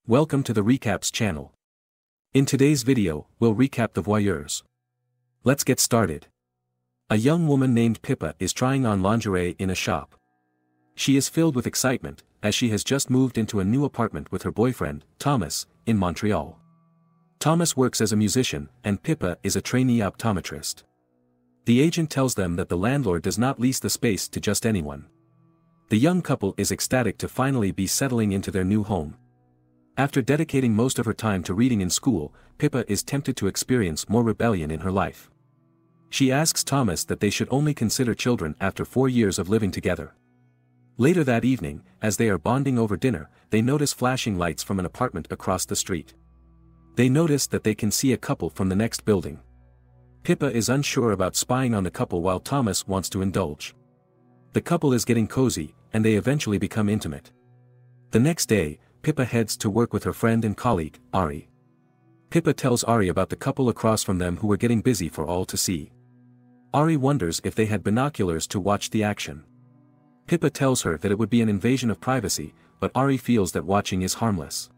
Welcome to the Recaps channel. In today's video, we'll recap the Voyeurs. Let's get started. A young woman named Pippa is trying on lingerie in a shop. She is filled with excitement, as she has just moved into a new apartment with her boyfriend, Thomas, in Montreal. Thomas works as a musician, and Pippa is a trainee optometrist. The agent tells them that the landlord does not lease the space to just anyone. The young couple is ecstatic to finally be settling into their new home. After dedicating most of her time to reading in school, Pippa is tempted to experience more rebellion in her life. She asks Thomas that they should only consider children after 4 years of living together. Later that evening, as they are bonding over dinner, they notice flashing lights from an apartment across the street. They notice that they can see a couple from the next building. Pippa is unsure about spying on the couple while Thomas wants to indulge. The couple is getting cozy, and they eventually become intimate. The next day, Pippa heads to work with her friend and colleague, Ari. Pippa tells Ari about the couple across from them who were getting busy for all to see. Ari wonders if they had binoculars to watch the action. Pippa tells her that it would be an invasion of privacy, but Ari feels that watching is harmless.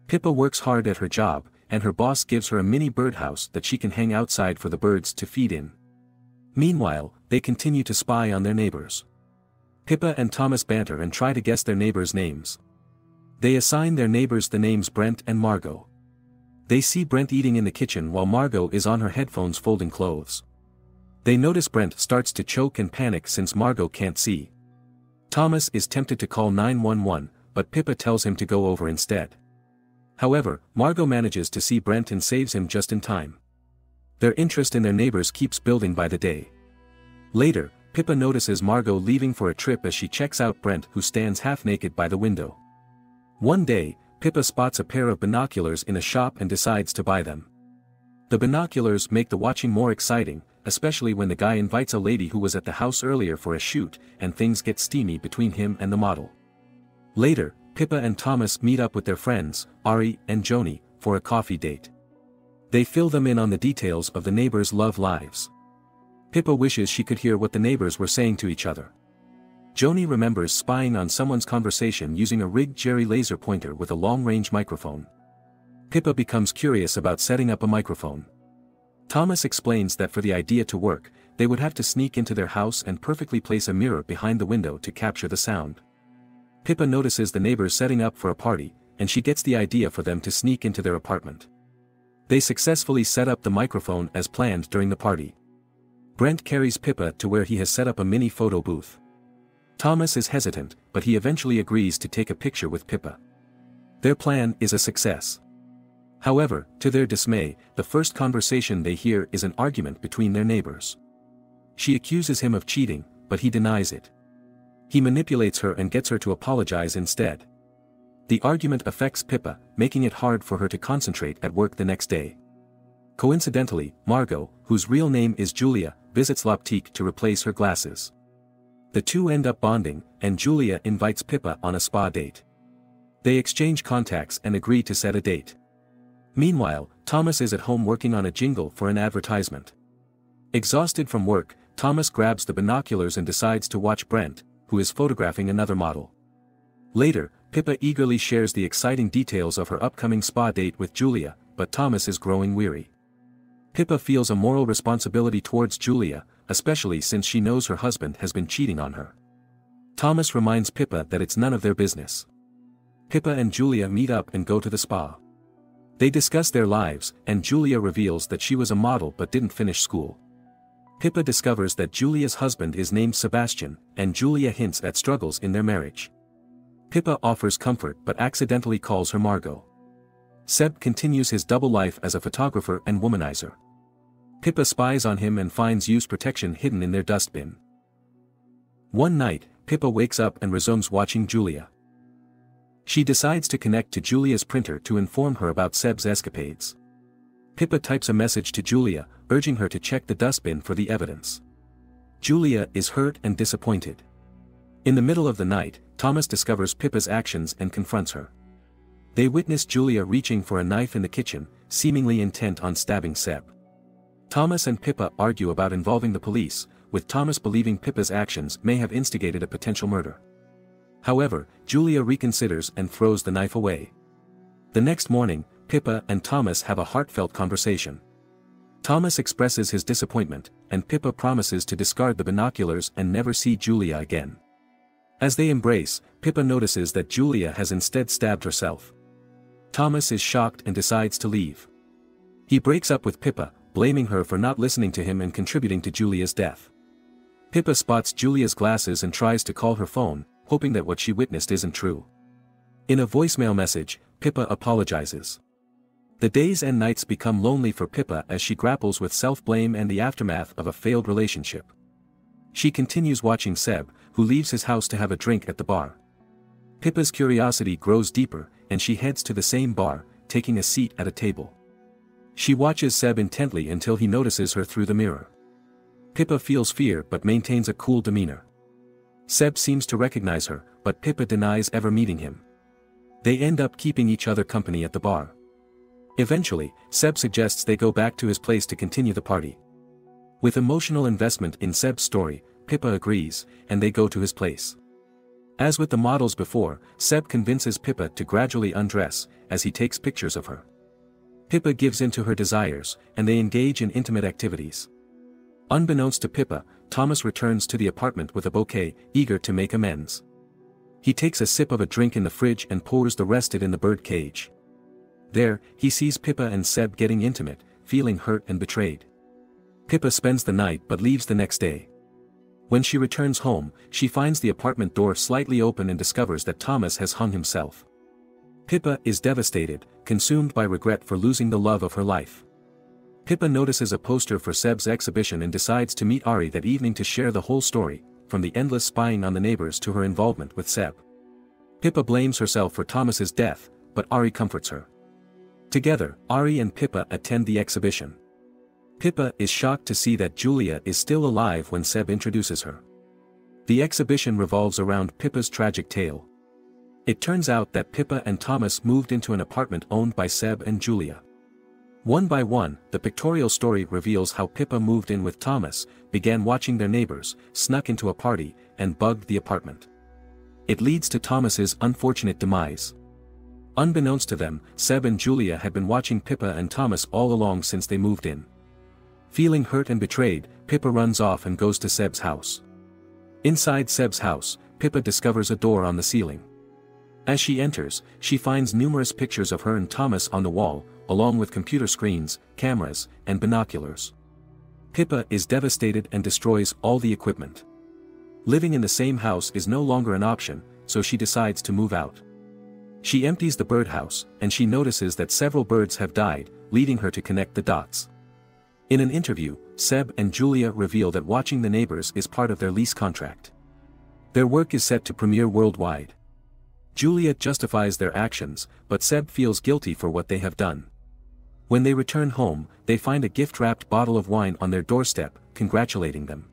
Pippa works hard at her job, and her boss gives her a mini birdhouse that she can hang outside for the birds to feed in. Meanwhile, they continue to spy on their neighbors. Pippa and Thomas banter and try to guess their neighbors' names. They assign their neighbors the names Brent and Margot. They see Brent eating in the kitchen while Margot is on her headphones folding clothes. They notice Brent starts to choke and panic since Margot can't see. Thomas is tempted to call 911, but Pippa tells him to go over instead. However, Margot manages to see Brent and saves him just in time. Their interest in their neighbors keeps building by the day. Later, Pippa notices Margot leaving for a trip as she checks out Brent, who stands half naked by the window. One day, Pippa spots a pair of binoculars in a shop and decides to buy them. The binoculars make the watching more exciting, especially when the guy invites a lady who was at the house earlier for a shoot, and things get steamy between him and the model. Later, Pippa and Thomas meet up with their friends, Ari and Joni, for a coffee date. They fill them in on the details of the neighbors' love lives. Pippa wishes she could hear what the neighbors were saying to each other. Joni remembers spying on someone's conversation using a rigged Jerry laser pointer with a long-range microphone. Pippa becomes curious about setting up a microphone. Thomas explains that for the idea to work, they would have to sneak into their house and perfectly place a mirror behind the window to capture the sound. Pippa notices the neighbors setting up for a party, and she gets the idea for them to sneak into their apartment. They successfully set up the microphone as planned during the party. Brent carries Pippa to where he has set up a mini photo booth. Thomas is hesitant, but he eventually agrees to take a picture with Pippa. Their plan is a success. However, to their dismay, the first conversation they hear is an argument between their neighbors. She accuses him of cheating, but he denies it. He manipulates her and gets her to apologize instead. The argument affects Pippa, making it hard for her to concentrate at work the next day. Coincidentally, Margot, whose real name is Julia, visits l'optique to replace her glasses. The two end up bonding, and Julia invites Pippa on a spa date. They exchange contacts and agree to set a date. Meanwhile, Thomas is at home working on a jingle for an advertisement. Exhausted from work, Thomas grabs the binoculars and decides to watch Brent, who is photographing another model. Later, Pippa eagerly shares the exciting details of her upcoming spa date with Julia, but Thomas is growing weary. Pippa feels a moral responsibility towards Julia, especially since she knows her husband has been cheating on her. Thomas reminds Pippa that it's none of their business. Pippa and Julia meet up and go to the spa. They discuss their lives, and Julia reveals that she was a model but didn't finish school. Pippa discovers that Julia's husband is named Sebastian, and Julia hints at struggles in their marriage. Pippa offers comfort but accidentally calls her Margot. Seb continues his double life as a photographer and womanizer. Pippa spies on him and finds use protection hidden in their dustbin. One night, Pippa wakes up and resumes watching Julia. She decides to connect to Julia's printer to inform her about Seb's escapades. Pippa types a message to Julia, urging her to check the dustbin for the evidence. Julia is hurt and disappointed. In the middle of the night, Thomas discovers Pippa's actions and confronts her. They witness Julia reaching for a knife in the kitchen, seemingly intent on stabbing Seb. Thomas and Pippa argue about involving the police, with Thomas believing Pippa's actions may have instigated a potential murder. However, Julia reconsiders and throws the knife away. The next morning, Pippa and Thomas have a heartfelt conversation. Thomas expresses his disappointment, and Pippa promises to discard the binoculars and never see Julia again. As they embrace, Pippa notices that Julia has instead stabbed herself. Thomas is shocked and decides to leave. He breaks up with Pippa, blaming her for not listening to him and contributing to Julia's death. Pippa spots Julia's glasses and tries to call her phone, hoping that what she witnessed isn't true. In a voicemail message, Pippa apologizes. The days and nights become lonely for Pippa as she grapples with self-blame and the aftermath of a failed relationship. She continues watching Seb, who leaves his house to have a drink at the bar. Pippa's curiosity grows deeper, and she heads to the same bar, taking a seat at a table. She watches Seb intently until he notices her through the mirror. Pippa feels fear but maintains a cool demeanor. Seb seems to recognize her, but Pippa denies ever meeting him. They end up keeping each other company at the bar. Eventually, Seb suggests they go back to his place to continue the party. With emotional investment in Seb's story, Pippa agrees, and they go to his place. As with the models before, Seb convinces Pippa to gradually undress, as he takes pictures of her. Pippa gives in to her desires, and they engage in intimate activities. Unbeknownst to Pippa, Thomas returns to the apartment with a bouquet, eager to make amends. He takes a sip of a drink in the fridge and pours the rest in the bird cage. There, he sees Pippa and Seb getting intimate, feeling hurt and betrayed. Pippa spends the night but leaves the next day. When she returns home, she finds the apartment door slightly open and discovers that Thomas has hung himself. Pippa is devastated, consumed by regret for losing the love of her life. Pippa notices a poster for Seb's exhibition and decides to meet Ari that evening to share the whole story, from the endless spying on the neighbors to her involvement with Seb. Pippa blames herself for Thomas's death, but Ari comforts her. Together, Ari and Pippa attend the exhibition. Pippa is shocked to see that Julia is still alive when Seb introduces her. The exhibition revolves around Pippa's tragic tale. It turns out that Pippa and Thomas moved into an apartment owned by Seb and Julia. One by one, the pictorial story reveals how Pippa moved in with Thomas, began watching their neighbors, snuck into a party, and bugged the apartment. It leads to Thomas's unfortunate demise. Unbeknownst to them, Seb and Julia had been watching Pippa and Thomas all along since they moved in. Feeling hurt and betrayed, Pippa runs off and goes to Seb's house. Inside Seb's house, Pippa discovers a door on the ceiling. As she enters, she finds numerous pictures of her and Thomas on the wall, along with computer screens, cameras, and binoculars. Pippa is devastated and destroys all the equipment. Living in the same house is no longer an option, so she decides to move out. She empties the birdhouse, and she notices that several birds have died, leading her to connect the dots. In an interview, Seb and Julia reveal that watching the neighbors is part of their lease contract. Their work is set to premiere worldwide. Julia justifies their actions, but Seb feels guilty for what they have done. When they return home, they find a gift-wrapped bottle of wine on their doorstep, congratulating them.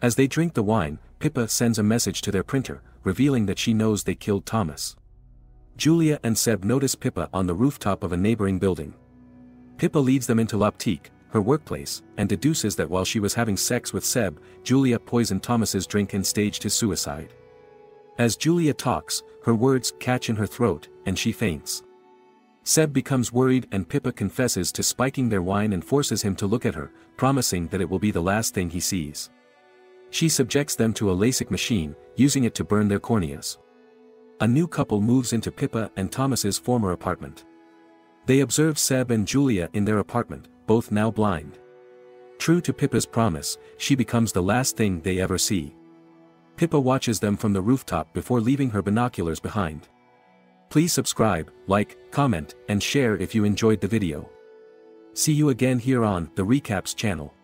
As they drink the wine, Pippa sends a message to their printer, revealing that she knows they killed Thomas. Julia and Seb notice Pippa on the rooftop of a neighboring building. Pippa leads them into L'Optique, her workplace, and deduces that while she was having sex with Seb, Julia poisoned Thomas's drink and staged his suicide. As Julia talks, her words catch in her throat, and she faints. Seb becomes worried and Pippa confesses to spiking their wine and forces him to look at her, promising that it will be the last thing he sees. She subjects them to a LASIK machine, using it to burn their corneas. A new couple moves into Pippa and Thomas's former apartment. They observe Seb and Julia in their apartment, both now blind. True to Pippa's promise, she becomes the last thing they ever see. Pippa watches them from the rooftop before leaving her binoculars behind. Please subscribe, like, comment, and share if you enjoyed the video. See you again here on the Recaps channel.